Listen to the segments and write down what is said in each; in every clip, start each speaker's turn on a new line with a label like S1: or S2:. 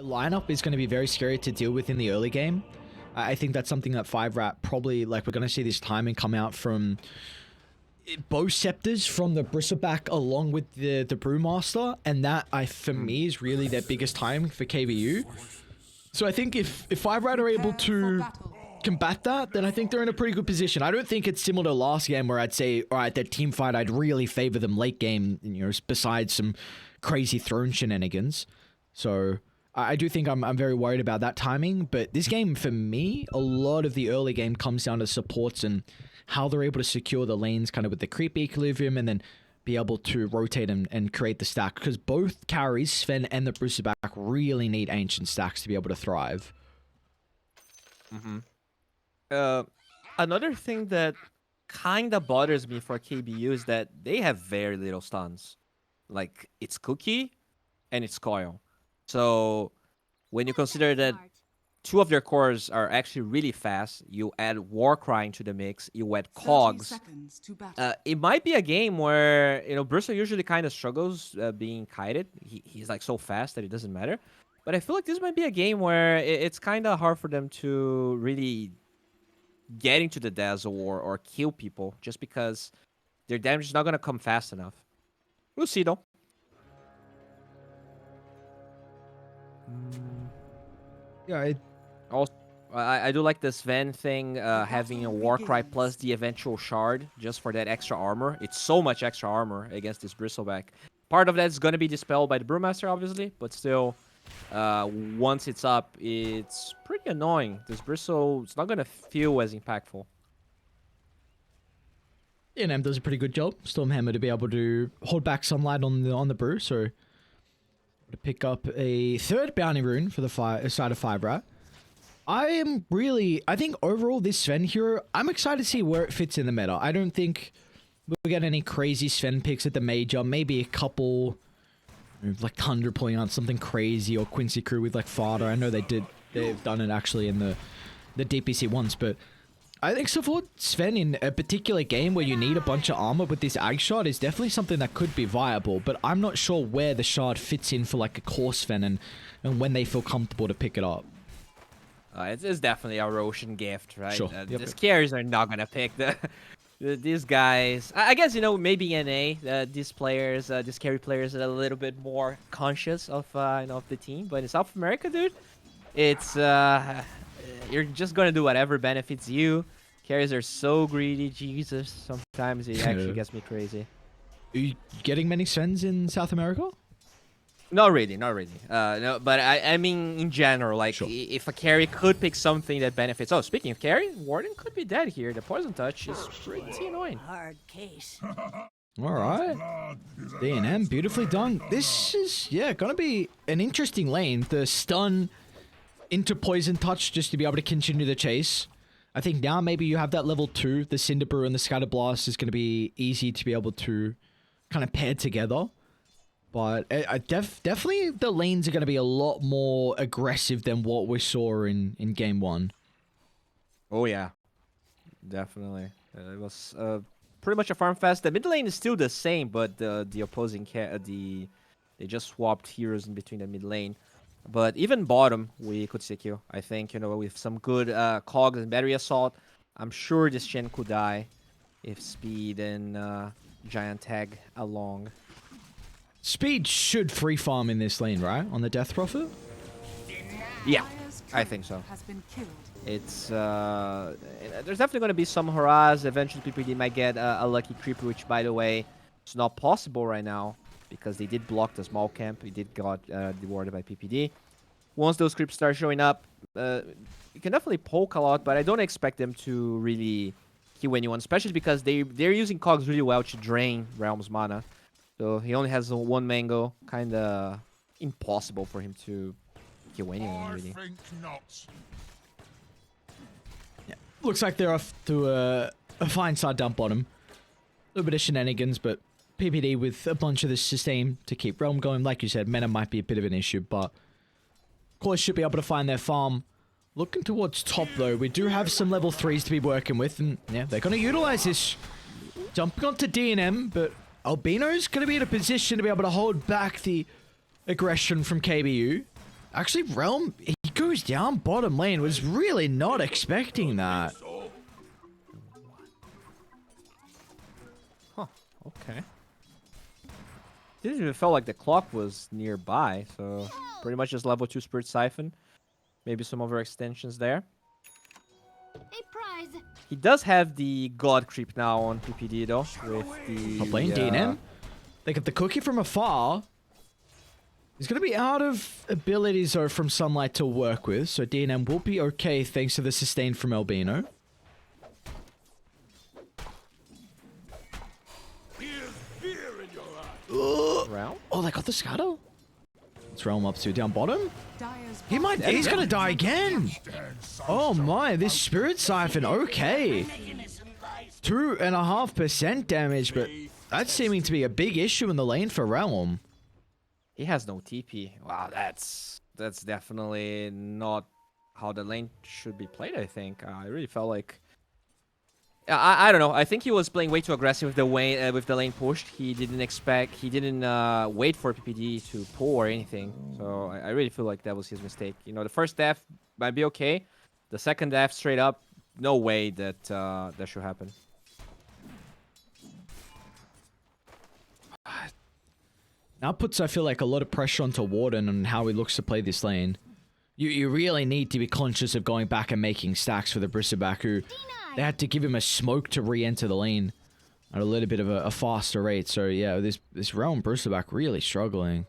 S1: Lineup is going to be very scary to deal with in the early game. I think that's something that 5RAT probably, like, we're going to see this timing come out from both scepters from the Bristleback along with the Brewmaster, and that, for me, is really their biggest timing for KBU. So I think if 5RAT are able to combat that, then I think they're in a pretty good position. I don't think it's similar to last game where I'd say, all right, their team fight, I'd really favor them late game, you know, besides some crazy throne shenanigans. So I do think I'm very worried about that timing, but this game, for me, a lot of the early game comes down to supports and how they're able to secure the lanes kind of with the creep equilibrium and then be able to rotate and create the stack, because both carries, Sven and the Brewsterback, really need ancient stacks to be able to thrive.
S2: Another thing that kind of bothers me for KBU is that they have very little stuns. Like, it's Cookie and it's Coil. So when you consider that two of their cores are actually really fast, you add Warcry into the mix, you add Cogs, it might be a game where, you know, Bristol usually kind of struggles being kited. He's like so fast that it doesn't matter. But I feel like this might be a game where it's kind of hard for them to really get into the dazzle or kill people, just because their damage is not going to come fast enough. We'll see, though.
S1: Yeah,
S2: I do like the Sven thing, having a Warcry plus the eventual shard just for that extra armor. It's so much extra armor against this Bristleback. Part of that is going to be dispelled by the Brewmaster, obviously, but still, once it's up, it's pretty annoying. This Bristle, it's not going to feel as impactful.
S1: ENM does a pretty good job. Stormhammer to be able to hold back sunlight on the Brew, so to pick up a third bounty rune for the side of 5RAT. I think overall this Sven hero, I'm excited to see where it fits in the meta. I don't think we'll get any crazy Sven picks at the major. Maybe a couple, like Thunder pulling out something crazy, or Quincy Crew with like Fodder. I know they've done it actually in the DPC once, but I think support Sven in a particular game where you need a bunch of armor with this Ag Shard is definitely something that could be viable, but I'm not sure where the Shard fits in for like a core Sven and when they feel comfortable to pick it up.
S2: It's definitely a Roshan gift, right?
S1: Sure.
S2: These carries are not going to pick these guys. I guess, you know, maybe NA, these players, these carry players are a little bit more conscious of, you know, of the team, but in South America, dude, it's... you're just gonna do whatever benefits you. Carries are so greedy, Jesus. Sometimes it actually gets me crazy.
S1: Are you getting many Svens in South America?
S2: Not really. No, but I mean in general, like, sure, if a carry could pick something that benefits. Oh, speaking of carry, Warden could be dead here. The poison touch is pretty annoying.
S3: Hard case.
S1: All right, DNM, beautifully done. This is gonna be an interesting lane. The stun into Poison Touch just to be able to continue the chase. I think now maybe you have that level 2, the Cinder Brew and the Scatter Blast is going to be easy to be able to kind of pair together. But definitely the lanes are going to be a lot more aggressive than what we saw in game 1.
S2: Oh yeah, definitely. It was pretty much a farm fest. The mid lane is still the same, but the opposing they just swapped heroes in between the mid lane. But even bottom, we could secure. I think, you know, with some good cogs and battery assault, I'm sure this Shen could die if Speed and Giant tag along.
S1: Speed should free farm in this lane, right? On the Death Prophet?
S2: Yeah, I think so. It's there's definitely going to be some hurrahs. Eventually, PPD might get a lucky creeper, which, by the way, is not possible right now, because they did block the small camp. It did got rewarded by PPD. Once those creeps start showing up, you can definitely poke a lot, but I don't expect them to really kill anyone, especially because they're using cogs really well to drain Realm's mana. So he only has one mango, kind of impossible for him to kill anyone, really.
S1: Yeah. Looks like they're off to a fine side dump bottom. A little bit of shenanigans, but PPD with a bunch of the sustain to keep Realm going. Like you said, mana might be a bit of an issue, but of course should be able to find their farm. Looking towards top though, we do have some level 3s to be working with, and yeah, they're going to utilize this. Jumping onto DNM, but Albino's going to be in a position to be able to hold back the aggression from KBU. Actually, Realm, he goes down bottom lane. Was really not expecting that.
S2: Huh, okay. Didn't even feel like the clock was nearby, so pretty much just level 2 Spirit Siphon. Maybe some other extensions there.
S3: A prize.
S2: He does have the God Creep now on PPD though, with the...
S1: Top lane, DNM. They get the cookie from afar. He's going to be out of abilities or from Sunlight to work with, so DNM will be okay thanks to the sustain from Albino.
S2: Realm?
S1: Oh, they got the Scuttle? Let's Realm up to down bottom. He's going to die again. Oh my, this Spirit Siphon, okay. 2.5% damage, but that's seeming to be a big issue in the lane for Realm.
S2: He has no TP. Wow, that's definitely not how the lane should be played, I think. I really felt like... I don't know. I think he was playing way too aggressive with the lane pushed. He didn't wait for PPD to pull or anything. So I really feel like that was his mistake. You know, the first death might be okay. The second death straight up, no way that that should happen.
S1: Now puts, I feel like, a lot of pressure onto Warden and how he looks to play this lane. You really need to be conscious of going back and making stacks for the Bristleback, who they had to give him a smoke to re-enter the lane at a little bit of a faster rate. So yeah, this Realm Bristleback really struggling.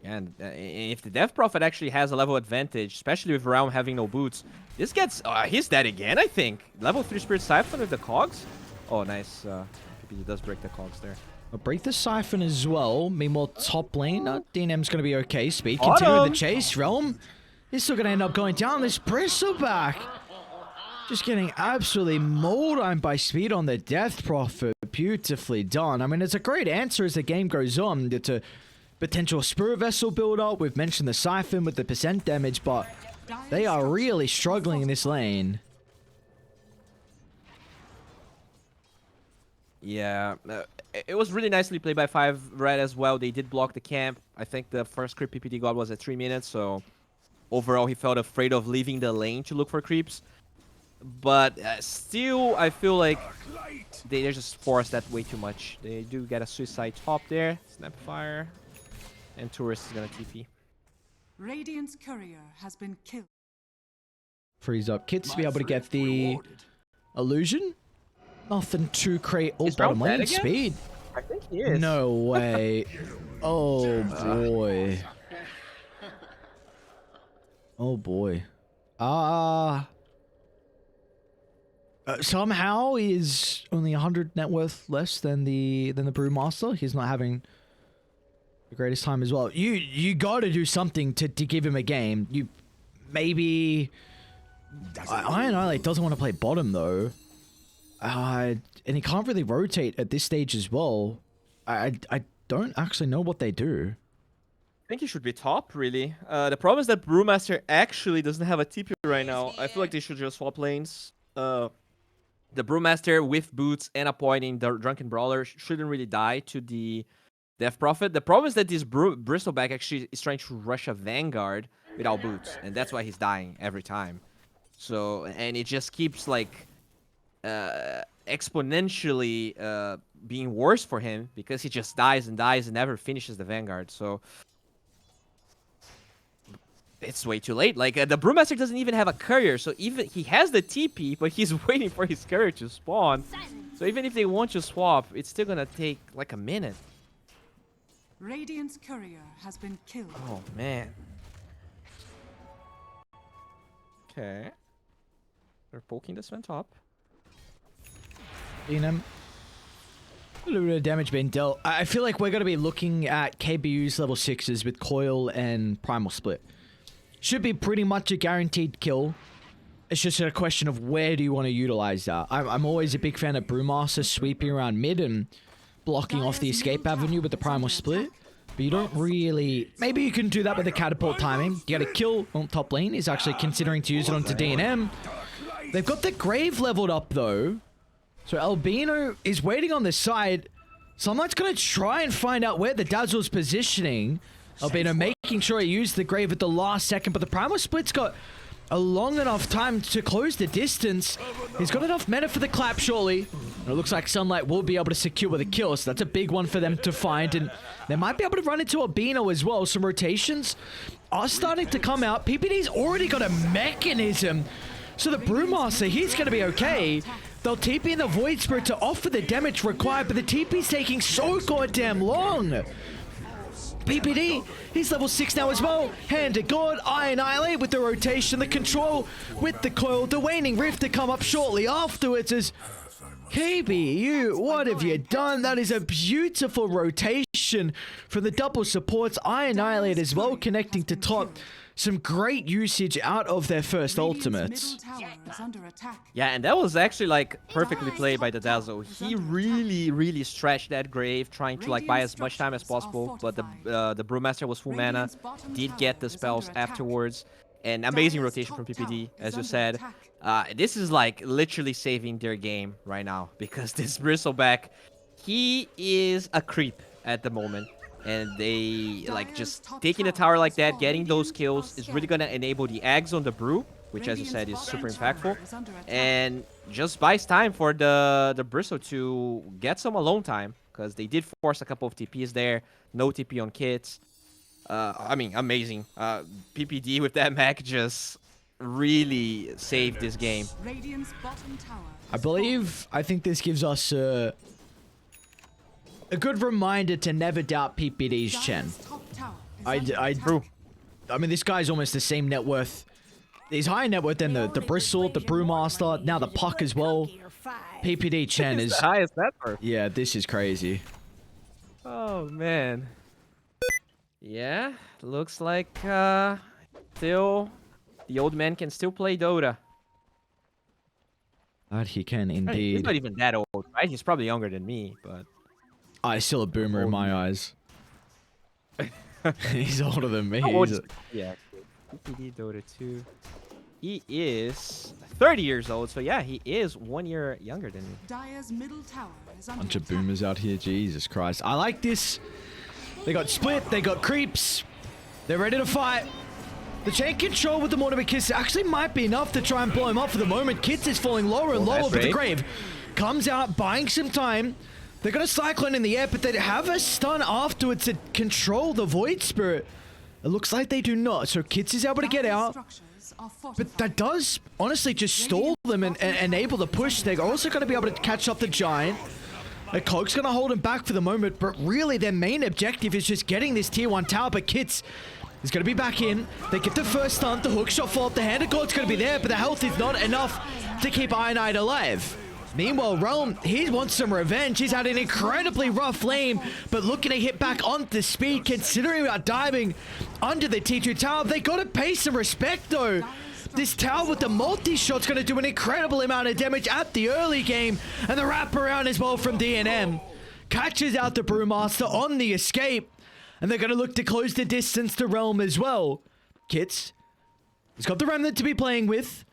S2: And if the Death Prophet actually has a level advantage, especially with Realm having no boots, this gets... he's dead again, I think. Level 3 Spirit Siphon with the cogs? Oh, nice. PPD does break the cogs there.
S1: I'll break the Siphon as well. Meanwhile, top lane, DNM's going to be okay. Speed continue with the chase. Realm is still going to end up going down. This Bristleback just getting absolutely mauled by Speed on the Death Prophet. Beautifully done. I mean, it's a great answer as the game goes on. It's a potential Spirit Vessel build-up. We've mentioned the Siphon with the percent damage, but they are really struggling in this lane.
S2: Yeah, it was really nicely played by 5RAT as well. They did block the camp. I think the first creep PPD got was at 3 minutes, so overall he felt afraid of leaving the lane to look for creeps. But still, I feel like they just forced that way too much. They do get a suicide top there, Snapfire, and Tourist is gonna TP.
S4: Radiant's courier has been killed.
S1: Freeze up Kits to be able to get the illusion. Nothing to create. Oh,
S2: Is
S1: bottom
S2: Realm dead
S1: lane
S2: again?
S1: Speed.
S2: I think he is.
S1: No way. Oh boy. Oh boy. Somehow he's only 100 net worth less than the Brewmaster. He's not having the greatest time as well. You got to do something to give him a game. You maybe Iron Island doesn't want to play bottom though. And he can't really rotate at this stage as well. I don't actually know what they do.
S2: I think he should be top, really. The problem is that Brewmaster actually doesn't have a TP right now. I feel like they should just swap lanes. The Brewmaster with boots and a point in the Drunken Brawler shouldn't really die to the Death Prophet. The problem is that this Bristleback actually is trying to rush a Vanguard without boots, and that's why he's dying every time. So, and it just keeps like exponentially being worse for him because he just dies and dies and never finishes the Vanguard. So it's way too late. Like the Brewmaster doesn't even have a courier, so even he has the TP, but he's waiting for his courier to spawn. So even if they want to swap, it's still gonna take like a minute.
S4: Radiant's courier has been killed.
S2: Oh man. Okay. They're poking this one top.
S1: A little bit of damage being dealt. I feel like we're going to be looking at KBU's level 6s with Coil and Primal Split. Should be pretty much a guaranteed kill. It's just a question of where do you want to utilize that. I'm always a big fan of Brewmaster sweeping around mid and blocking off the escape avenue with the Primal Split. But you don't really... Maybe you can do that with the catapult timing. You get a kill on top lane. He's actually considering to use it onto DNM. They've got the Grave leveled up though. So Albino is waiting on the side. Sunlight's going to try and find out where the Dazzle's positioning. Albino making sure he used the grave at the last second, but the Primal Split's got a long enough time to close the distance. He's got enough mana for the clap, surely. And it looks like Sunlight will be able to secure the kill, so that's a big one for them to find. And they might be able to run into Albino as well. Some rotations are starting to come out. PPD's already got a mechanism. So the Brewmaster, he's going to be okay. They'll TP in the Void Spirit to offer the damage required, but the TP's taking so goddamn long. PPD, he's level 6 now as well. Hand to God, I annihilate with the rotation, the control with the coil, the waning rift to come up shortly afterwards as KBU, what have you done? That is a beautiful rotation from the double supports. I annihilate as well, connecting to top. Some great usage out of their first ultimates.
S2: Yeah, and that was actually like perfectly played by the Dazzle. He really stretched that grave, trying to like buy as much time as possible. But the Brewmaster was full mana, did get the spells afterwards, and amazing rotation from PPD, as you said. This is like literally saving their game right now because this Bristleback, he is a creep at the moment. And they, like, just taking the tower like that, getting those kills is really going to enable the eggs on the Brew, which, as you said, is super impactful. And just buys time for the Bristle to get some alone time, because they did force a couple of TPs there. No TP on Kits. I mean, amazing. PPD with that mech just really saved this game.
S1: I think this gives us a good reminder to never doubt PPD's Chen. I mean, this guy's almost the same net worth. He's higher net worth than the Bristle, the Brewmaster, now the Puck as well. PPD Chen is
S2: the highest net worth.
S1: Yeah, this is crazy.
S2: Oh man. Yeah, looks like still the old man can still play Dota.
S1: That he can indeed.
S2: He's not even that old, right? He's probably younger than me, but
S1: he's still a boomer in my eyes. He's older than me.
S2: Yeah, PPD Dota 2. He is 30 years old, so yeah, he is 1 year younger than me.
S4: Dire's middle tower is under
S1: Bunch of
S4: attack.
S1: boomers out here, Jesus Christ. I like this. They got split, they got creeps. They're ready to fight. The chain control with the Mortimer Kiss actually might be enough to try and blow him up for the moment. Kits is falling lower and lower, but the Grave comes out, buying some time. They're going to Cyclone in the air, but they have a stun afterwards to control the Void Spirit. It looks like they do not, so Kits is able to get out. But that does honestly just stall them and enable the push. They're also going to be able to catch up the Giant. The Coke's going to hold him back for the moment, but really their main objective is just getting this tier 1 tower. But Kits is going to be back in. They get the first stun, the hookshot fall up, the hand of God's going to be there, but the health is not enough to keep Iron Knight alive. Meanwhile, Realm, he wants some revenge. He's had an incredibly rough lane, but looking to hit back on the speed, considering about diving under the T2 tower. They got to pay some respect, though. This tower with the multi-shot's going to do an incredible amount of damage at the early game, and the wraparound as well from DNM. Catches out the Brewmaster on the escape, and they're going to look to close the distance to Realm as well. Kits, he's got the Remnant to be playing with.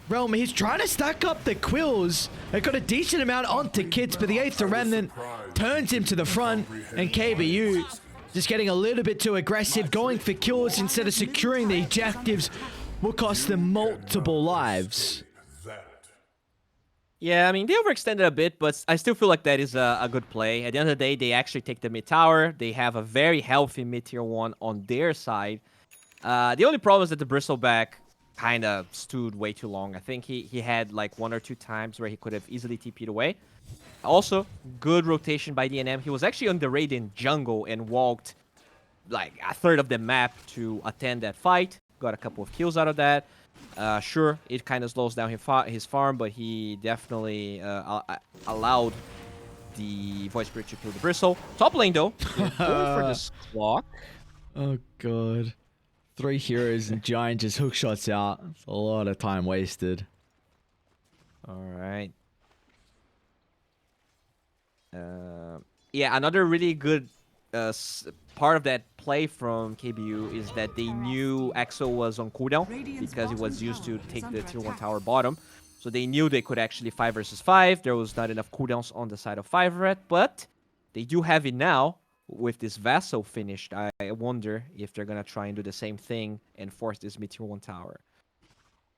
S1: Realm, he's trying to stack up the Quills. They got a decent amount onto Kits, but the 8th Remnant turns him to the front, and KBU just getting a little bit too aggressive, going for kills instead of securing the objectives will cost them multiple lives.
S2: Yeah, I mean, they overextended a bit, but I still feel like that is a good play. At the end of the day, they actually take the mid tower. They have a very healthy mid tier 1 on their side. The only problem is that the Bristleback kind of stood way too long. I think he had like 1 or 2 times where he could have easily TP'd away. Also, good rotation by DNM. He was actually on the raid in jungle and walked like a third of the map to attend that fight. Got a couple of kills out of that. Sure, it kind of slows down his farm, but he definitely allowed the Void Spirit to kill the Bristle. Top lane, though. Going for this clock.
S1: Oh, God. 3 heroes and Giant just hook shots out. It's a lot of time wasted.
S2: All right. Yeah, another really good part of that play from KBU is that they knew Exo was on cooldown because he was used to take the tier 1 tower bottom. So they knew they could actually 5 versus 5. There was not enough cooldowns on the side of 5RAT, but they do have it now with this Vassal finished, I wonder if they're gonna try and do the same thing and force this mid-tier 1 tower.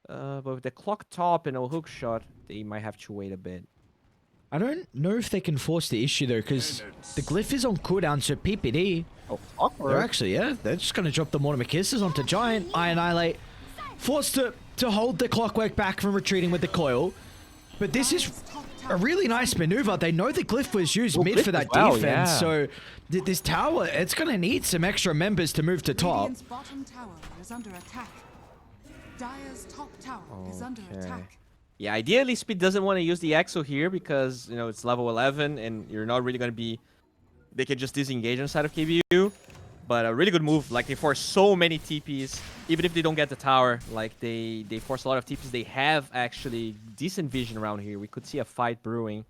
S2: But with the clock top and a hook shot, they might have to wait a bit.
S1: I don't know if they can force the issue though, because the glyph is on cooldown, so PPD.
S2: Oh, awkward.
S1: They're actually, yeah, they're just going to drop the Mortimer Kisses onto Giant. I Annihilate. Forced to hold the Clockwork back from retreating with the coil. But this is a really nice maneuver. They know the glyph was used mid for that defense,
S2: yeah.
S1: so this tower, it's going to need some extra members to move to top.
S4: Radiant's bottom tower is under attack. Dire's top tower is under attack.
S2: Yeah, ideally Speed doesn't want to use the Exo here because, you know, it's level 11 and you're not really going to be... They can just disengage on the side of KBU. But a really good move. Like, they force so many TPs. Even if they don't get the tower, like, they force a lot of TPs. They have, actually, decent vision around here. We could see a fight brewing.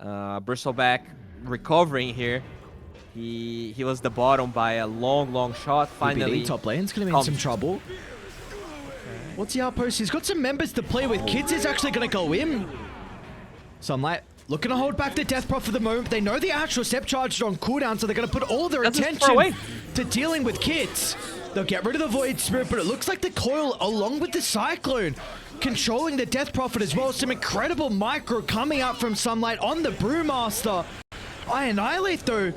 S2: Bristleback recovering here. He was the bottom by a long shot. Finally,
S1: PPD top lane's going to be in some trouble. What's the outpost? He's got some members to play with. Kids is actually going to go in. Sunlight looking to hold back the Death Prop for the moment. They know the actual step charge is on cooldown, so they're going to put all their attention to dealing with Kids. They'll get rid of the Void Spirit, but it looks like the Coil, along with the Cyclone, controlling the Death Prophet as well. Some incredible micro coming out from Sunlight on the Brewmaster. I Annihilate, though.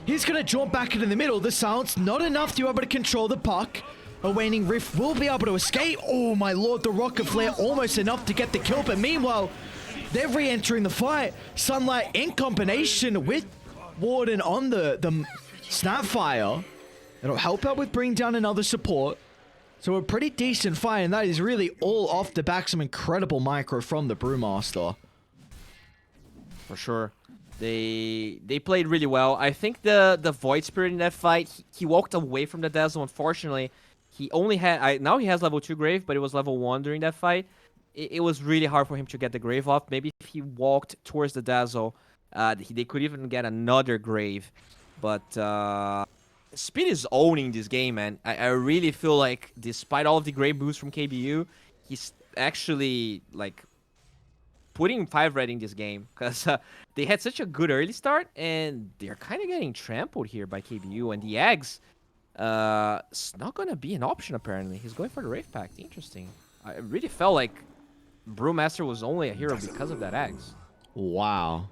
S1: He's going to jump back into the middle. The Silence, not enough to be able to control the puck. A Waning Rift will be able to escape. Oh my lord, the Rocket Flare almost enough to get the kill, but meanwhile, they're re-entering the fight. Sunlight in combination with Warden on the Snapfire. It'll help out with bringing down another support. So a pretty decent fight, and that is really all off the back some incredible micro from the Brewmaster.
S2: For sure. They played really well. I think the Void Spirit in that fight, he walked away from the Dazzle, unfortunately. He only had... now he has level 2 Grave, but it was level 1 during that fight. It was really hard for him to get the Grave off. Maybe if he walked towards the Dazzle, they could even get another Grave. But Speed is owning this game, man. I really feel like, despite all of the Grave boosts from KBU, he's actually, like, putting 5RAT in this game. Because they had such a good early start, and they're kind of getting trampled here by KBU. And the Eggs... it's not gonna be an option apparently. He's going for the Wraith Pact. Interesting. I really felt like Brewmaster was only a hero because of that axe.
S1: Wow.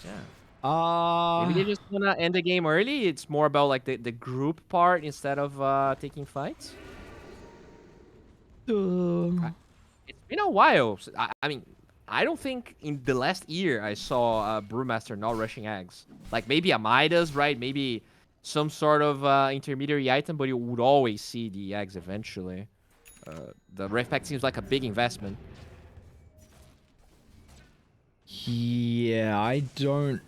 S2: Yeah. Maybe they just wanna end the game early. It's more about like the group part instead of taking fights. It's been a while. I mean, I don't think in the last year I saw Brewmaster not rushing Ags. Like maybe a Midas, right? Maybe some sort of intermediary item, but you would always see the eggs eventually. The Wraith Pact seems like a big investment.
S1: Yeah, I don't...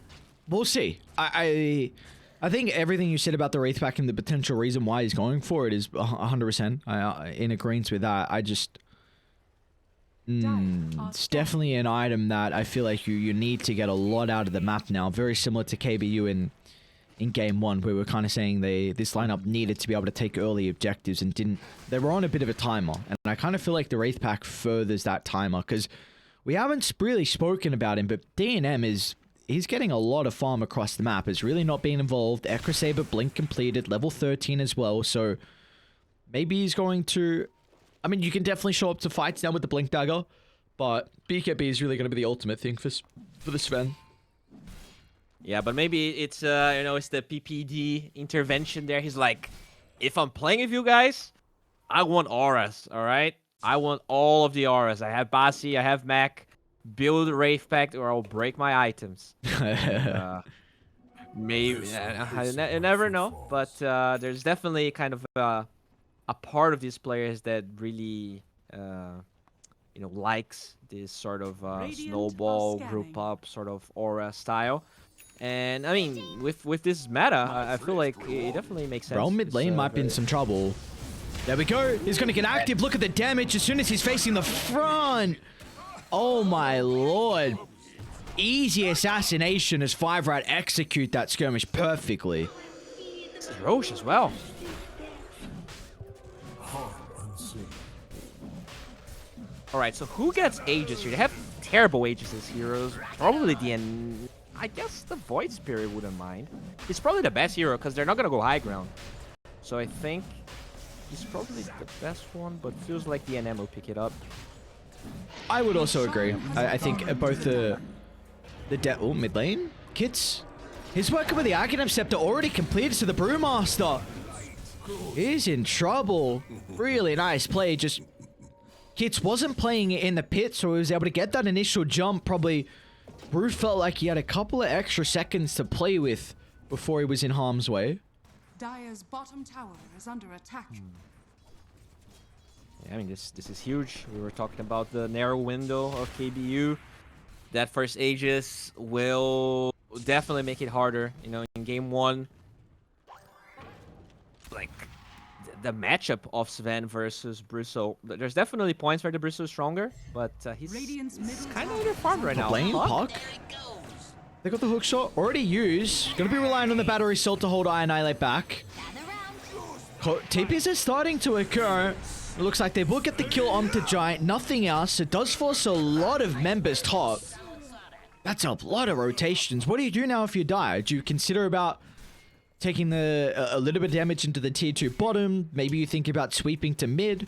S1: We'll see. I think everything you said about the Wraith Pact and the potential reason why he's going for it is 100% in agreement with that. I just... it's definitely an item that I feel like you need to get a lot out of the map now. Very similar to KBU in game 1, where we were kind of saying this lineup needed to be able to take early objectives and didn't. They were on a bit of a timer, and I kind of feel like the Wraith Pack furthers that timer, because we haven't really spoken about him, but DNM he's getting a lot of farm across the map. It's really not being involved. Ekra Saber Blink completed, level 13 as well, so maybe he's going to... I mean, you can definitely show up to fights now with the Blink Dagger, but BKB is really going to be the ultimate thing for the Sven.
S2: Yeah, but maybe it's, you know, it's the PPD intervention there. He's like, if I'm playing with you guys, I want auras, all right? I want all of the auras. I have Basi, I have Mac. Build Wraith Pact or I'll break my items. Maybe, I never know. But there's definitely kind of a part of these players that really, you know, likes this sort of snowball, group up sort of aura style. And I mean, with this meta, I feel like it definitely makes sense.
S1: Bro, mid lane might be in some trouble. There we go. He's going to get active. Look at the damage as soon as he's facing the front. Oh my lord. Easy assassination as 5RAT execute that skirmish perfectly.
S2: This is Roche as well. Alright, so who gets Aegis here? They have terrible Aegis as heroes. Probably the I guess the Void Spirit wouldn't mind. He's probably the best hero because they're not gonna go high ground. So I think he's probably the best one, but feels like the NM will pick it up.
S1: I would also agree. I think both the mid lane kits. He's working with the Aghanim Scepter already completed, so the Brewmaster is in trouble. Really nice play. Just Kits wasn't playing it in the pit, so he was able to get that initial jump. Probably Brew felt like he had a couple of extra seconds to play with before he was in harm's way.
S4: Dire's bottom tower is under attack.
S2: Yeah, I mean, this is huge. We were talking about the narrow window of KBU. That first Aegis will definitely make it harder. You know, in game 1, like the matchup of Sven versus Brusso, there's definitely points where the Brusso is stronger, but he's kind of underfarmed right now.
S1: Lane, Puck. They got the hook shot already used. Gonna be relying on the battery salt to hold Annihilate back. TPs are starting to occur. It looks like they will get the kill onto Giant. Nothing else. It does force a lot of members top. That's a lot of rotations. What do you do now if you die? Do you consider about taking a little bit of damage into the tier 2 bottom? Maybe you think about sweeping to mid.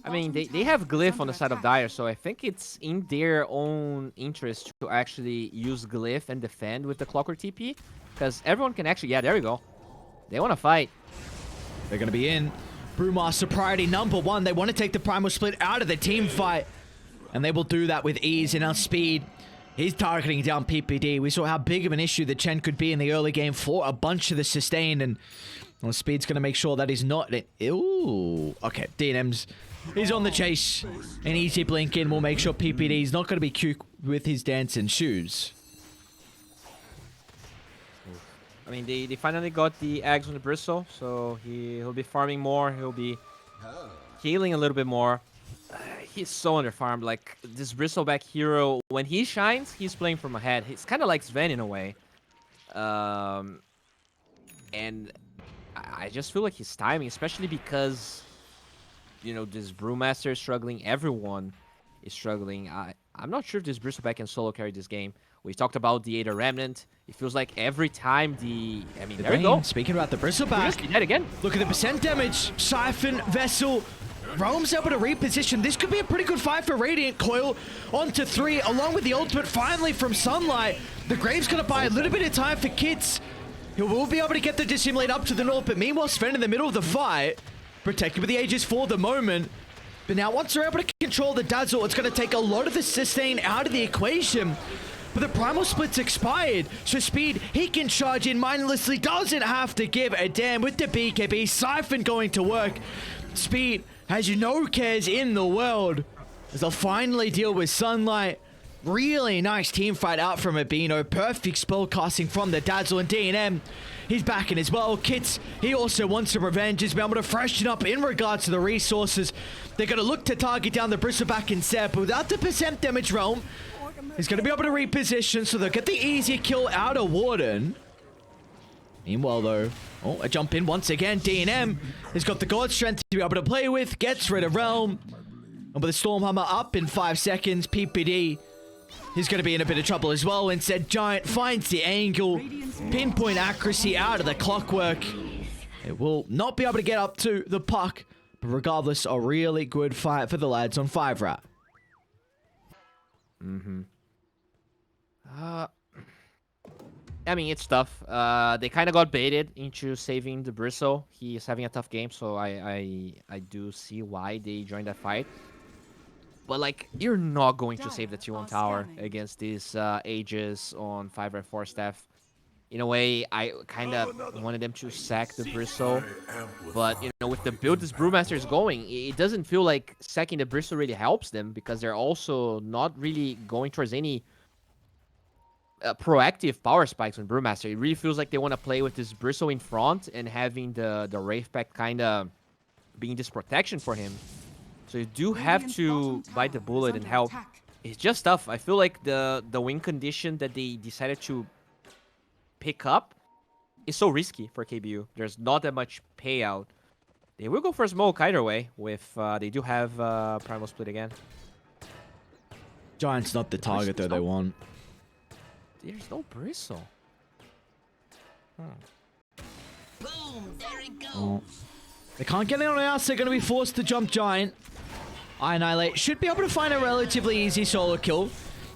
S2: I mean, they have Glyph on the side of Dire, so I think it's in their own interest to actually use Glyph and defend with the Clockwork TP. Because everyone can actually... Yeah, there we go. They want to fight.
S1: They're going to be in. Brewmaster priority number 1. They want to take the Primal Split out of the team fight. And they will do that with ease and outspeed. He's targeting down PPD. We saw how big of an issue the Chen could be in the early game for a bunch of the sustain. And well, Speed's going to make sure that he's not... Ooh. Okay, DNM's... He's on the chase. An easy blink in will make sure PPD's not going to be cute with his dancing shoes.
S2: I mean, they finally got the eggs on the Bristle, so he'll be farming more. He'll be healing a little bit more. He's so underfarmed. Like, this Bristleback hero, when he shines, he's playing from ahead. He's kind of like Sven in a way. And I just feel like his timing, especially because, you know, this Brewmaster is struggling. Everyone is struggling. I'm not sure if this Bristleback can solo carry this game. We talked about the Aether Remnant. It feels like every time I mean, there we go.
S1: Speaking about the Bristleback.
S2: Dead again.
S1: Look at the percent damage. Siphon, Vessel. Roam's able to reposition. This could be a pretty good fight for Radiant. Coil onto 3, along with the ultimate finally from Sunlight. The Grave's going to buy a little bit of time for Kits. He will be able to get the Dissimulate up to the north, but meanwhile, Sven in the middle of the fight, protected with the Aegis for the moment. But now, once they're able to control the Dazzle, it's going to take a lot of the sustain out of the equation. But the Primal Split's expired, so Speed, he can charge in mindlessly, doesn't have to give a damn with the BKB. Siphon going to work. Speed has no cares in the world as they'll finally deal with Sunlight. Really nice team fight out from Abino. Perfect spell casting from the Dazzle, and DNM, he's back in as well. Kits, he also wants some revenge. He's been able to freshen up in regards to the resources. They're going to look to target down the Bristleback instead, but without the percent damage Realm, he's going to be able to reposition, so they'll get the easier kill out of Warden. Meanwhile, though, a jump in once again. DNM has got the God Strength to be able to play with, gets rid of Realm. And with the Stormhammer up in 5 seconds, PPD, he's going to be in a bit of trouble as well. Instead, Giant finds the angle, pinpoint accuracy out of the Clockwork. It will not be able to get up to the puck, but regardless, a really good fight for the lads on 5RAT.
S2: I mean, it's tough. They kind of got baited into saving the Bristle. He is having a tough game, so I do see why they joined that fight. But, like, you're not going to save the T1 tower against these Aegis on 5RATFORCESTAFF. In a way, I kind of wanted them to sack the Bristle. But, you know, with the build this Brewmaster is going, it doesn't feel like sacking the Bristle really helps them, because they're also not really going towards any proactive power spikes on Brewmaster. It really feels like they want to play with this Bristle in front and having the Wraith Pact kind of being this protection for him. So you do have to bite the bullet and help. It's just tough. I feel like the win condition that they decided to pick up is so risky for KBU. There's not that much payout. They will go for smoke either way. With they do have Primal Split again.
S1: Giant's not the target though they want.
S2: there's no Bristle.
S3: Boom, there it goes.
S1: Oh. They can't get anyone else. They're going to be forced to jump giant. Annihilate should be able to find a relatively easy solo kill.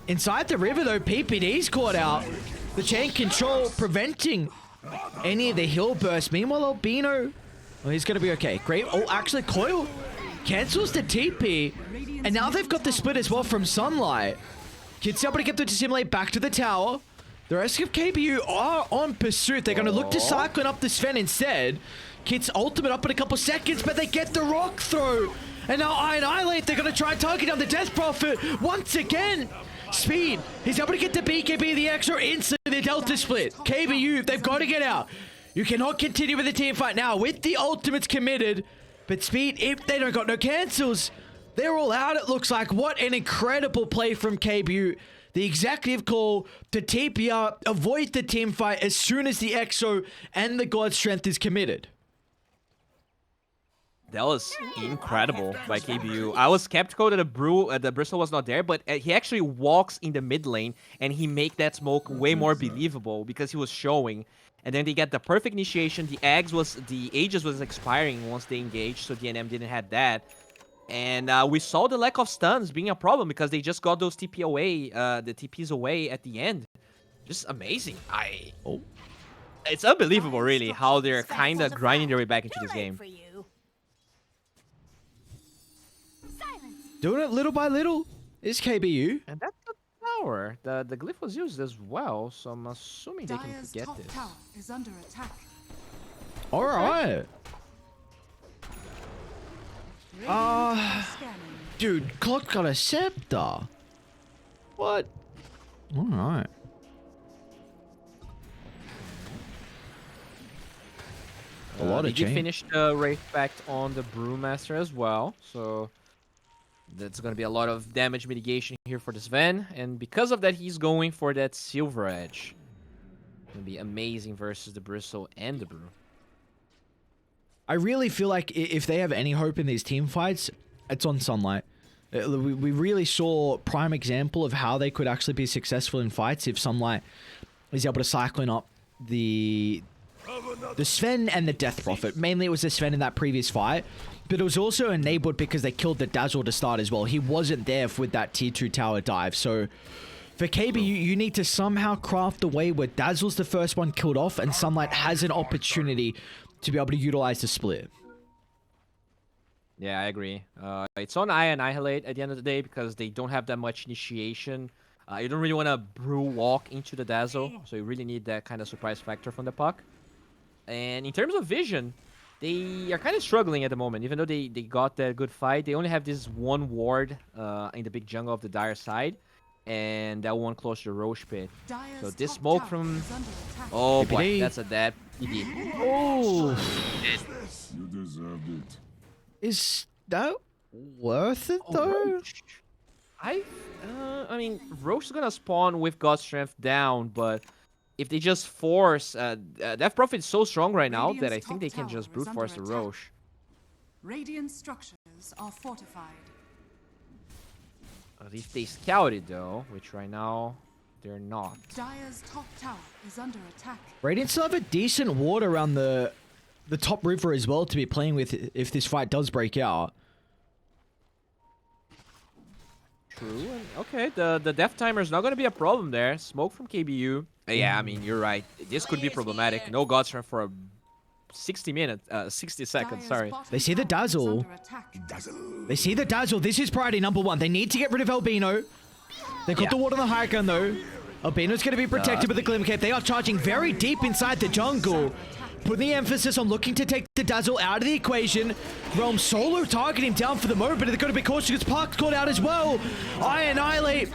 S1: Inside the river, though, PPD's caught out. The chain control preventing any of the hill burst. Meanwhile, Albino, well, he's going to be okay. Great. Oh, actually, Coil cancels the TP. And now they've got the split as well from Sunlight. Kids able to get them to simulate back to the tower. The rest of KBU are on pursuit. They're going to look to cycling up the Sven instead. Kids ultimate up in a couple seconds, but they get the rock throw. And now Annihilate, they're going to try and target down the Death Prophet once again. Speed, he's able to get the BKB, the extra into the Delta split. KBU, they've got to get out. You cannot continue with the team fight now with the ultimates committed. But Speed, if they don't got no cancels, they're all out, it looks like. What an incredible play from KBU. The executive call to TP up, avoid the team fight as soon as the EXO and the God Strength is committed.
S2: That was incredible by KBU. I was skeptical that the Bristle was not there, but he actually walks in the mid lane and he make that smoke way more believable because he was showing. And then they get the perfect initiation. The Aegis was expiring once they engaged, so DNM didn't have that. And we saw the lack of stuns being a problem because they just got those TP away, the TPs away at the end. Just amazing. It's unbelievable, really, how they're kind of grinding their way back into this game.
S1: Doing it little by little is KBU.
S2: And that's the tower. The glyph was used as well, so I'm assuming they can
S4: Dire's
S2: get
S4: top
S2: this.
S4: tower is under attack.
S1: All right.
S4: Scanning.
S1: Dude, Clock got a scepter. What? All right. A lot
S2: They
S1: of
S2: did
S1: change.
S2: finish the Wraith Pact on the Brewmaster as well, so that's going to be a lot of damage mitigation here for the Sven, and because of that, he's going for that Silver Edge. Going to be amazing versus the Bristle and the Brew.
S1: I really feel like if they have any hope in these team fights, it's on Sunlight. We really saw prime example of how they could actually be successful in fights if Sunlight is able to cycling up the Sven and the Death Prophet. Mainly it was the Sven in that previous fight, but it was also enabled because they killed the Dazzle to start as well. He wasn't there with that tier 2 tower dive, so for KB, you need to somehow craft a way where Dazzle's the first one killed off and Sunlight has an opportunity to be able to utilize the split.
S2: Yeah, I agree. It's on Annihilate at the end of the day because they don't have that much initiation. You don't really want to Brew walk into the Dazzle, so you really need that kind of surprise factor from the puck. And in terms of vision, they are kind of struggling at the moment. Even though they got that good fight, they only have this one ward in the big jungle of the Dire side, and that one close to the Roche pit.
S4: Dire's
S2: So this
S4: top
S2: smoke
S4: tower
S2: from...
S4: is under attack.
S2: Oh boy,
S1: PPD.
S2: that's a dead PD.
S1: Oh,
S5: You deserved it.
S1: is that worth it
S2: Oh,
S1: though?
S2: Roche. I mean, Roche is gonna spawn with God Strength down, but if they just force... Death Prophet is so strong right now that I think they can just brute force the Roche.
S4: Radiant structures are fortified.
S2: If they scout it though, which right now they're not.
S4: Dire's top tower is under attack.
S1: Radiant still have a decent ward around the top river as well to be playing with if this fight does break out.
S2: True. And okay, the death timer is not going to be a problem there. Smoke from KBU. Yeah, I mean, you're right. This could be problematic. No God Strength for a 60 seconds, sorry.
S4: Dire's
S1: They see the
S4: bottom tower is
S1: Dazzle.
S4: under attack.
S1: They see the Dazzle. This is priority number one. They need to get rid of Albino. They got the ward on the high gun though. Albino's going to be protected with the Glim Cape. They are charging very deep inside the jungle. Putting the emphasis on looking to take the Dazzle out of the equation. Realm solo targeting him down for the moment, but they're going to be cautious because Park's caught out as well. Annihilate.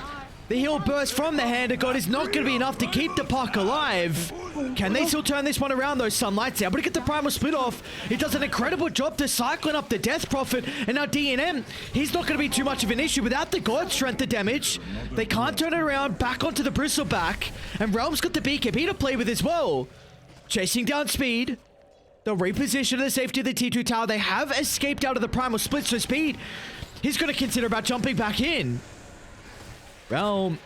S1: The heal burst from the hand of God is not going to be enough to keep the puck alive. Can they still turn this one around though? Sunlight's able to get the primal split off. He does an incredible job to cycling up the Death Prophet. And now DNM, he's not going to be too much of an issue without the God Strength of damage. They can't turn it around back onto the Bristleback. And Realm's got the BKB to play with as well. Chasing down Speed. The reposition of the safety of the T2 tower. They have escaped out of the primal split, so Speed, he's going to consider about jumping back in. Realm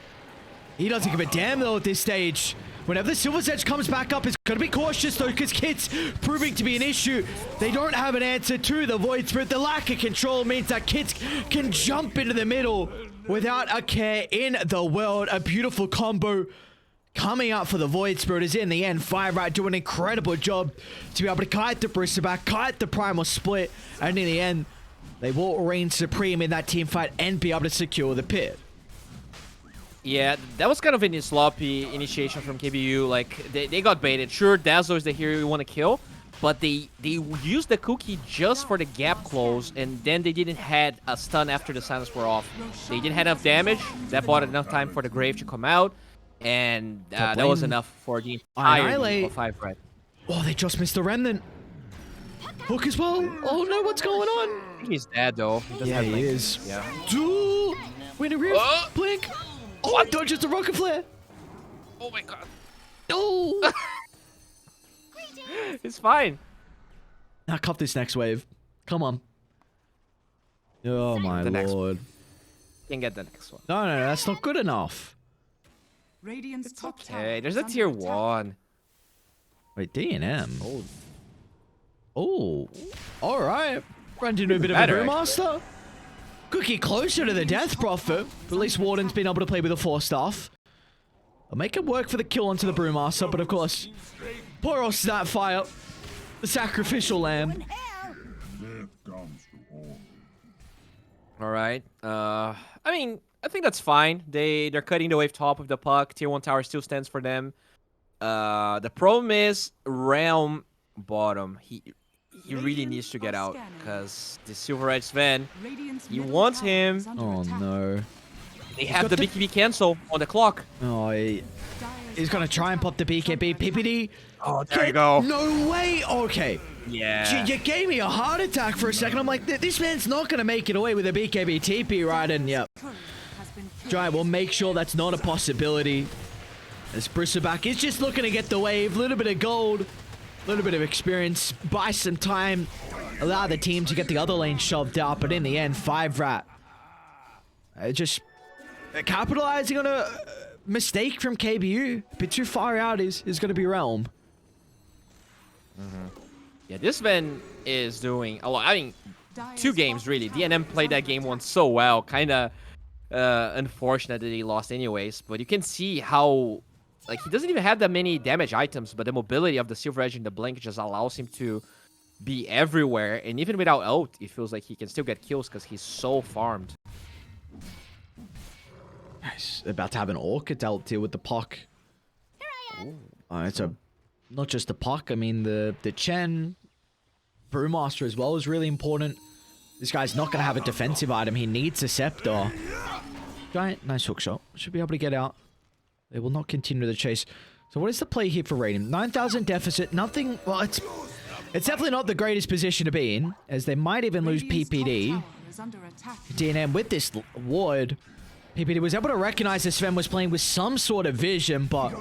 S1: He doesn't give a damn though at this stage. Whenever the Silver's Edge comes back up, it's going to be cautious though, because Kit's proving to be an issue. They don't have an answer to the Void Spirit. The lack of control means that Kit can jump into the middle without a care in the world. A beautiful combo coming out for the Void Spirit is in the end. 5RAT do an incredible job to be able to kite the Bristol back, kite the Primal Split, and in the end, they will reign supreme in that team fight and be able to secure the pit.
S2: Yeah, that was kind of a sloppy initiation from KBU. Like, they got baited. Sure, Dazzler is the hero you want to kill, but they used the cookie just for the gap close, and then they didn't had a stun after the silence were off. They didn't have enough damage. That bought enough time for the Grave to come out, and that was enough for the entire team of 5RAT.
S1: Oh, they just missed the Remnant. Hook as well. Oh no, what's going on?
S2: I think he's dead though.
S1: Yeah, he is.
S2: Yeah.
S1: Duel! Winning Rift! Blink! Oh, it dodges the Rocket Flare!
S2: Oh my god.
S1: Oh!
S2: It's fine.
S1: Now cuff this next wave. Come on. Oh my lord.
S2: Can get the next one.
S1: No, that's not good enough.
S4: Radiant's top tower
S2: Hey, there's
S4: is
S2: a
S4: under
S2: tier
S4: attack.
S2: 1.
S1: Wait, D&M.
S2: Oh.
S1: Oh. Alright. Run into a bit of a
S2: Better,
S1: Brewmaster. Cookie closer to the Death Prophet. But at least Warden's been able to play with a 4-staff. I'll make it work for the kill onto the Brewmaster, but of course, poor old Snapfire, the sacrificial lamb.
S5: Death comes to all.
S2: All right. I mean, I think that's fine. They're cutting the wave top of the puck. Tier 1 tower still stands for them. The problem is Realm bottom. He really needs to get out because the Silver Edge Sven,
S4: Radiant's
S2: he
S4: middle
S2: wants
S4: tower
S2: him.
S4: is under
S1: Oh
S4: attack.
S1: no.
S2: They have
S1: got
S2: the BKB cancel on the clock.
S1: Oh, he's gonna try and pop the BKB. PPD.
S2: Oh,
S1: there you go. No way. Okay.
S2: Yeah.
S1: You gave me a heart attack for a second. I'm like, this man's not gonna make it away with a BKB TP, right? And yep.
S4: Turret has been killed.
S1: Giant will make sure that's not a possibility. As Bristleback is just looking to get the wave. A little bit of gold. A little bit of experience. Buy some time. Allow the team to get the other lane shoved out. But in the end, 5RAT just capitalizing on a mistake from KBU. A bit too far out is going to be Realm.
S2: Yeah, this Sven is doing a lot. I mean,
S4: Dire's
S2: 2 games
S4: top
S2: really.
S4: tower
S2: DNM
S4: is
S2: played that
S4: under
S2: game
S4: attack.
S2: one so well. Kind of unfortunate that he lost anyways. But you can see how, like, he doesn't even have that many damage items, but the mobility of the Silver Edge and the Blink just allows him to be everywhere. And even without ult, it feels like he can still get kills because he's so farmed.
S1: Nice. About to have an Orchid out here with the puck. It's not just the puck. I mean, the Chen Brewmaster as well is really important. This guy's not going to have a defensive item. He needs a Scepter. Giant, nice hook shot. Should be able to get out. They will not continue the chase. So what is the play here for Raiden? 9,000 deficit. Nothing. Well, it's definitely not the greatest position to be in, as they might even lose
S4: Radiant's top
S1: PPD.
S4: tower is under attack.
S1: DNM with this ward. PPD was able to recognize that Sven was playing with some sort of vision, but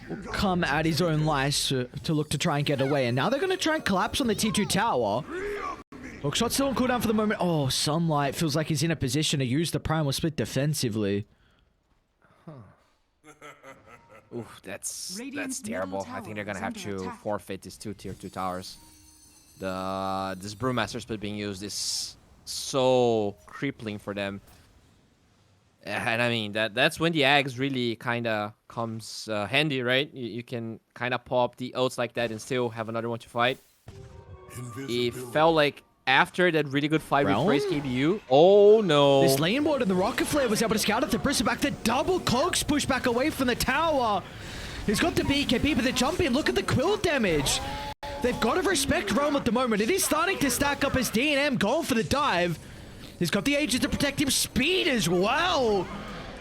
S1: will come at his own life to look to try and get away. And now they're going to try and collapse on the T2 tower. Hookshot still on cooldown for the moment. Oh, Sunlight feels like he's in a position to use the Primal Split defensively.
S2: Oof, that's
S4: Radiant's
S2: terrible.
S4: middle
S2: I think they're
S4: tower
S2: gonna have
S4: is under
S2: to
S4: attack.
S2: forfeit these 2 tier 2 towers. This Brewmaster split being used is so crippling for them. And I mean that's when the Ags really kind of comes handy, right? You can kind of pop the ults like that and still have another one to fight. It felt like after that really good fight
S1: Realm?
S2: with Praise KBU. Oh no!
S1: This lane ward and the Rocket Flare was able to scout up the Bristleback. The double cloaks push back away from the tower. He's got the BKB, but the jump in. Look at the quill damage. They've got to respect Realm at the moment. It is starting to stack up as D&M going for the dive. He's got the Aegis to protect him. Speed as well.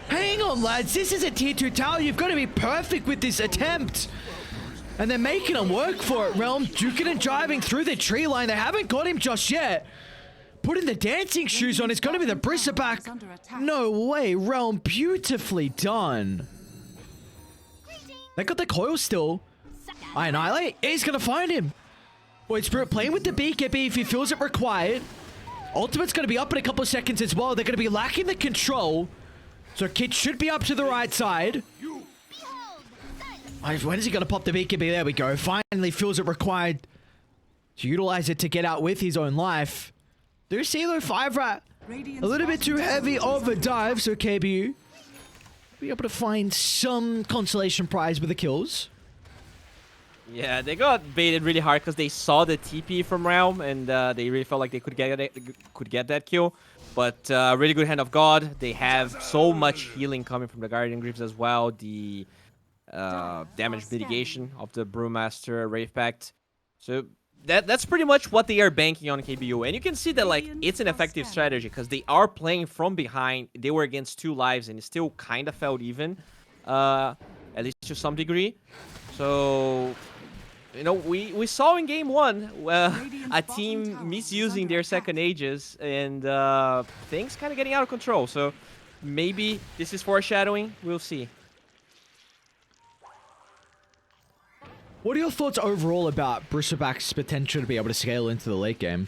S1: Hang on, lads. This is a tier 2 tower. You've got to be perfect with this attempt. And they're making him work for it. Realm duking and driving through the tree line. They haven't got him just yet. Putting the dancing shoes on. It's going to be the Bristleback. No way. Realm, beautifully done. They got the coil still. I annihilate. He's going to find him. Void Spirit playing with the BKB if he feels it required. Ultimate's going to be up in a couple of seconds as well. They're going to be lacking the control. So Kit should be up to the right side. When is he going to pop the BKB? There we go. Finally feels it required to utilize it to get out with his own life. Do you see though, 5RAT? A little bit too heavy of a dive, so KBU be able to find some consolation prize with the kills.
S2: Yeah, they got baited really hard because they saw the TP from Realm and they really felt like they could get that kill. But really good Hand of God. They have so much healing coming from the Guardian Greaves as well. The damage mitigation of the Brewmaster Wraith Pact. So that's pretty much what they are banking on KBU. And you can see that like it's an effective strategy because they are playing from behind. They were against 2 lives and it still kind of felt even, at least to some degree. So, you know, we saw in game 1 a team misusing their second ages and things kind of getting out of control. So maybe this is foreshadowing. We'll see.
S1: What are your thoughts overall about Bristleback's potential to be able to scale into the late game?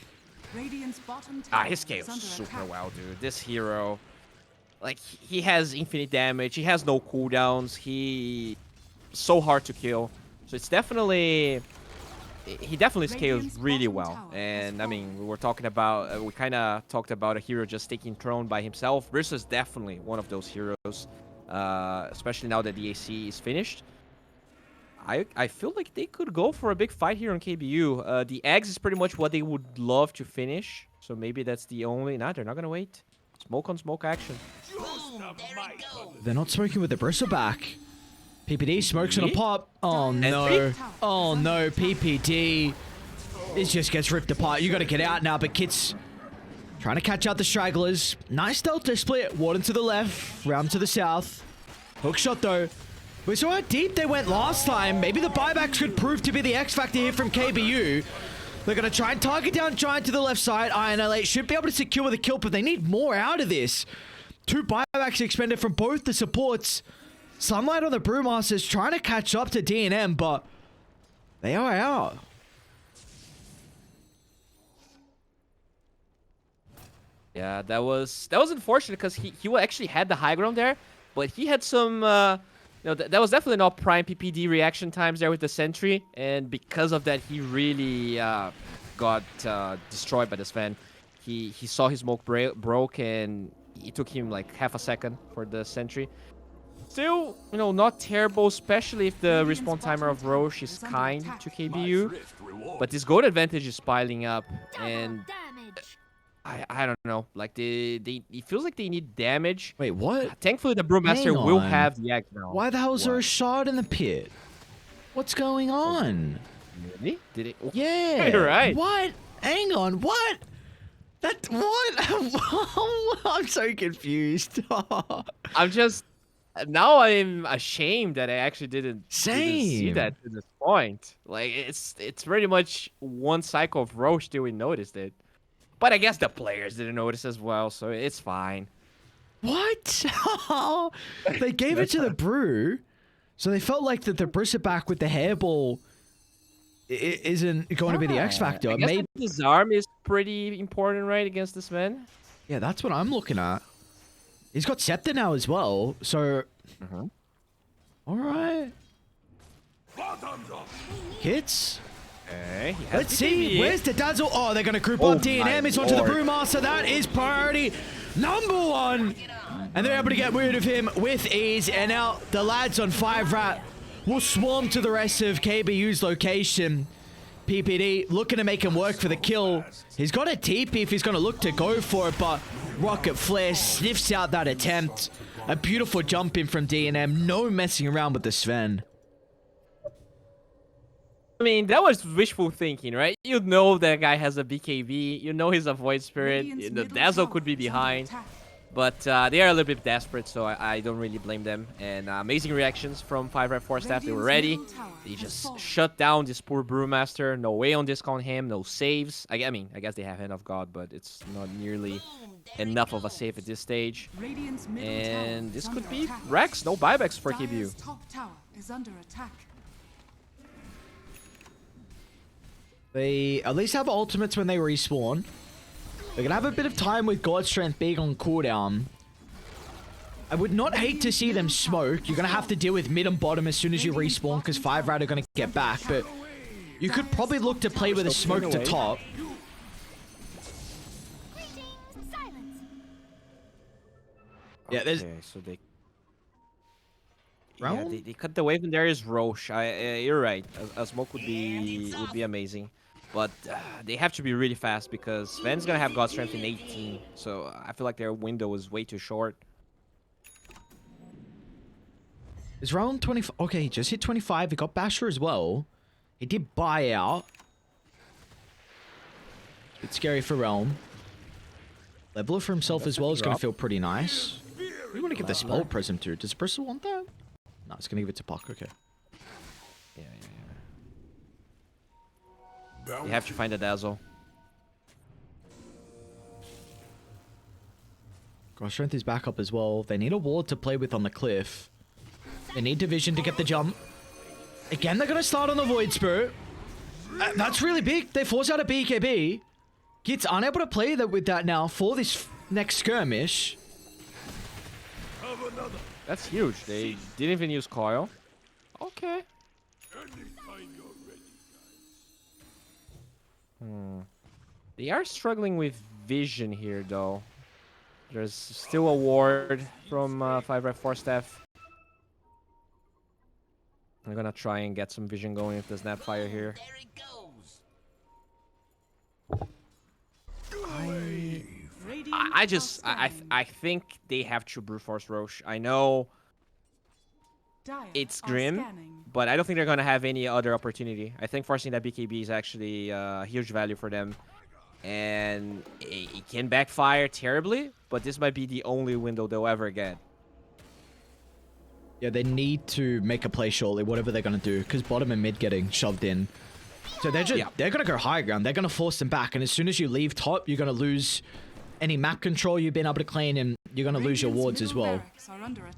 S2: He scales super well, dude. This hero, like, he has infinite damage. He has no cooldowns. He so hard to kill. So it's definitely, he definitely scales really well. And I mean, we were talking about, we kind of talked about a hero just taking throne by himself. Bristol is definitely one of those heroes, especially now that the AC is finished. I feel like they could go for a big fight here on KBU. The eggs is pretty much what they would love to finish. So maybe that's the only... Nah, they're not going to wait. Smoke on smoke action.
S3: Boom, there it goes.
S1: They're not smoking with the Bristleback. PPD smokes on a pop. Oh no. Oh no, PPD. It just gets ripped apart. You got to get out now, but Kit's trying to catch out the stragglers. Nice Delta split. Warden to the left, Round to the south. Hook shot though. We saw how deep they went last time. Maybe the buybacks could prove to be the X factor here from KBU. They're going to try and target down Giant to the left side. INLA should be able to secure the kill, but they need more out of this. 2 buybacks expended from both the supports. Sunlight on the Brewmasters trying to catch up to DNM, but they are out.
S2: Yeah, that was unfortunate because he actually had the high ground there, but he had some... You know, that was definitely not prime PPD reaction times there with the sentry, and because of that, he really got destroyed by the Sven. He saw his smoke broke, and it took him like half a second for the sentry. Still, you know, not terrible, especially if the respawn timer of Roche is kind to KBU. But this gold advantage is piling up, and I don't know. Like it feels like they need damage.
S1: Wait, what?
S2: Thankfully, the Brewmaster will have the egg now.
S1: Why the hell is there a shard in the pit? What's going on?
S2: Really? Did it?
S1: Yeah.
S2: You're right.
S1: What? Hang on. What? That what? I'm so confused.
S2: I'm just now I'm ashamed that I actually didn't see that to this point. Like it's pretty much one cycle of Roche till we noticed it. But I guess the players didn't notice as well, so it's fine.
S1: What? They gave it to the Brew, so they felt like that the Bristleback with the hairball isn't going to be the X factor.
S2: I guess the disarm is pretty important, right, against this man?
S1: Yeah, that's what I'm looking at. He's got Scepter now as well, so... All right. Hits.
S2: Okay,
S1: let's see. Where's the Dazzle? Oh, they're going to group up DNM. It's onto the Brewmaster. That is priority #1. And they're able to get rid of him with ease. And now the lads on 5RAT will swarm to the rest of KBU's location. PPD looking to make him work for the kill. He's got a TP if he's going to look to go for it, but Rocket Flare sniffs out that attempt. A beautiful jump in from DNM. No messing around with the Sven.
S2: I mean, that was wishful thinking, right? You know that guy has a BKB. You know he's a Void Spirit. The Dazzle could be behind. But they are a little bit desperate, so I don't really blame them. And amazing reactions from 5RATFORCESTAFF. They were ready. They just shut down this poor Brewmaster. No way on discount him. No saves. I mean, I guess they have Hand of God, but it's not nearly enough of a save at this stage. And this could be Rex. No buybacks for KBU.
S1: They at least have ultimates when they respawn. They're going to have a bit of time with God Strength being on cooldown. I would not hate to see them smoke. You're going to have to deal with mid and bottom as soon as you respawn because 5RAT are going to get back. But you could probably look to play with a smoke to top. Yeah, there's...
S2: Okay, so they...
S1: Realm?
S2: Yeah, they cut the wave and there is Roche. You're right. A smoke would be amazing. But they have to be really fast because Sven's going to have God Strength in 18. So I feel like their window is way too short.
S1: Is round 25? Okay, he just hit 25. He got Basher as well. He did buy out. It's scary for Realm. Leveler for himself as well is going to feel pretty nice. We want to give the Spell Prism to. Does Bristle want that? No, it's going to give it to Puck. Okay.
S2: Yeah. You have to find a Dazzle.
S1: God Strength is back up as well. They need a ward to play with on the cliff. They need Division to get the jump. Again, they're going to start on the Void Spirit. That's really big. They force out a BKB. Git's unable to play that with that now for this next skirmish.
S2: That's huge. They didn't even use Coil. Okay. They are struggling with vision here, though. There's still a ward from 5RATFORCESTAFF. I'm gonna try and get some vision going with the Snapfire here.
S3: There it goes.
S2: I think they have to brute force Roche. I know it's grim, but I don't think they're gonna have any other opportunity. I think forcing that BKB is actually a huge value for them, and it can backfire terribly. But this might be the only window they'll ever get.
S1: Yeah, they need to make a play shortly, whatever they're going to do, because bottom and mid getting shoved in. So they're going to go high ground. They're going to force them back, and as soon as you leave top, you're going to lose any map control you've been able to clean, and you're going to lose your wards as well.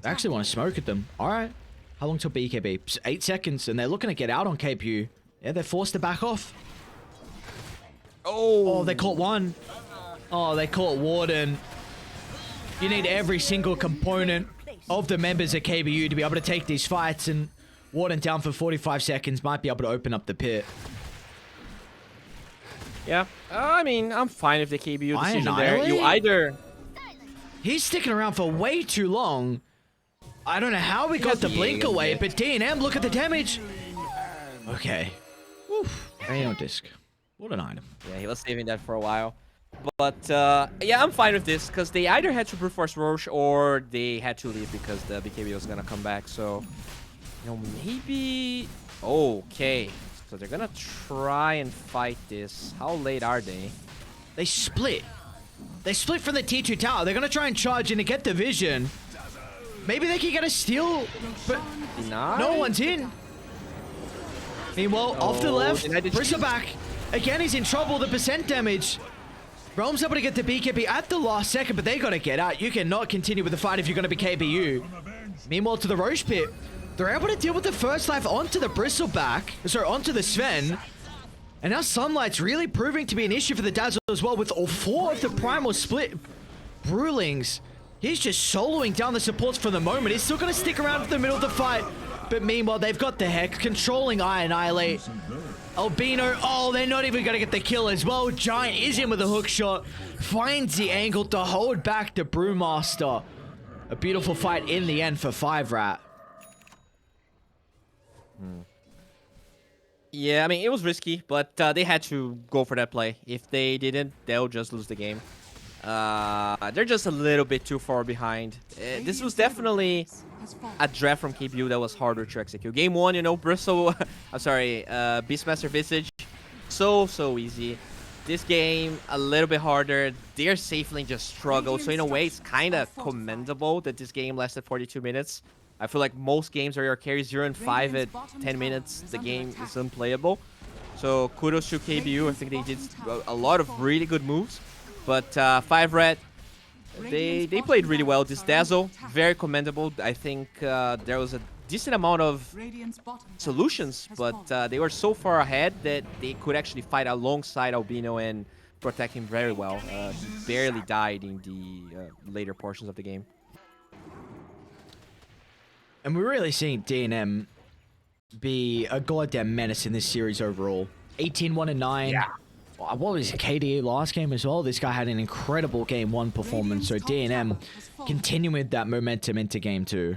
S1: They actually want to smoke at them. All right. How long till BKB? 8 seconds, and they're looking to get out on KPU. Yeah, they're forced to back off. Oh, they caught one. Oh, they caught Warden. You need every single component of the members of KBU to be able to take these fights, and Warden down for 45 seconds might be able to open up the pit.
S2: Yeah, I mean, I'm fine with the KBU decision there. You either...
S1: He's sticking around for way too long. I don't know how we got the blink away, but D&M, look at the damage. Okay. Oof. Rain disc. What an item.
S2: Yeah, he was saving that for a while. But, yeah, I'm fine with this, because they either had to brute force Roche, or they had to leave because the BKB was going to come back. So, you know, maybe... Okay. So they're going to try and fight this. How late are they?
S1: They split. They split from the T2 tower. They're going to try and charge in to get the vision. Maybe they can get a steal, but no one's in. Meanwhile, off to the left, Bristleback. Again, he's in trouble. The percent damage. Realm's able to get the BKB at the last second, but they got to get out. You cannot continue with the fight if you're going to be KBU. Meanwhile, to the Roche pit, they're able to deal with the first life onto the Bristleback. Sorry, onto the Sven. And now Sunlight's really proving to be an issue for the Dazzle as well, with all 4 of the Primal split Brewlings. He's just soloing down the supports for the moment. He's still going to stick around for the middle of the fight. But meanwhile, they've got the Hex, controlling Annihilate. Albino, oh, they're not even going to get the kill as well. Giant is in with a hook shot. Finds the angle to hold back the Brewmaster. A beautiful fight in the end for 5RAT.
S2: Yeah, I mean, it was risky, but they had to go for that play. If they didn't, they'll just lose the game. They're just a little bit too far behind. This was definitely a draft from KBU that was harder to execute. Game 1, you know, Bristle, I'm sorry, Beastmaster Visage, so easy. This game, a little bit harder. Their safe lane just struggled. So in a way, it's kind of commendable that this game lasted 42 minutes. I feel like most games where you carry 0 and 5 at 10 minutes, the game is unplayable. So kudos to KBU. I think they did a lot of really good moves. But 5RAT, they played really well. This Dazzle, very commendable. I think there was a decent amount of solutions, but they were so far ahead that they could actually fight alongside Albino and protect him very well. He barely died in the later portions of the game.
S1: And we're really seeing D&M be a goddamn menace in this series overall. 18-1-9.
S2: Yeah.
S1: What was KDA last game as well? This guy had an incredible game 1 performance. So D&M continuing that momentum into game 2.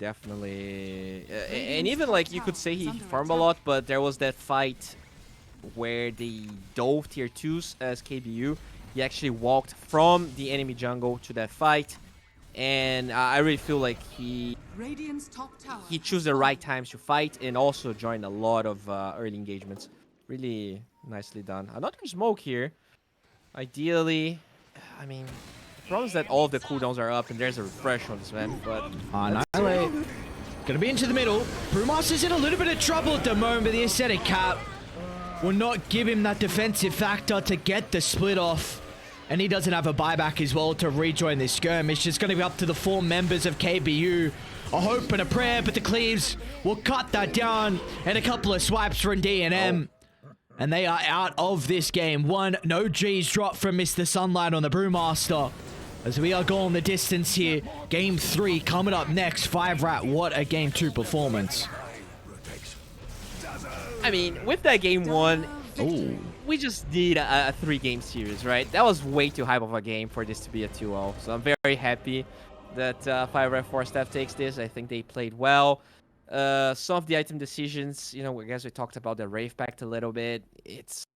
S2: Definitely. And even like you could say he farmed a lot, but there was that fight where they dove tier 2s as KBU. He actually walked from the enemy jungle to that fight. And I really feel like he chose the right times to fight and also joined a lot of early engagements. Really nicely done. Another smoke here. Ideally, I mean, the problem is that all of the cooldowns are up and there's a refresh on this man, but...
S1: Annihilate. Gonna be into the middle. Brewmaster's in a little bit of trouble at the moment, but the aesthetic cap will not give him that defensive factor to get the split off. And he doesn't have a buyback as well to rejoin this skirmish. It's going to be up to the 4 members of KBU. A hope and a prayer, but the Cleaves will cut that down. And a couple of swipes from D&M. And they are out of this game. No G's drop from Mr. Sunlight on the Brewmaster. As we are going the distance here. Game 3 coming up next. 5RAT, what a game 2 performance.
S2: I mean, with that game 1...
S1: Ooh.
S2: We just need a 3-game series, right? That was way too hype of a game for this to be a 2-0. So I'm very happy that 5RATFORCESTAFF takes this. I think they played well. Some of the item decisions, you know, I guess we talked about the Rave Pact a little bit. It's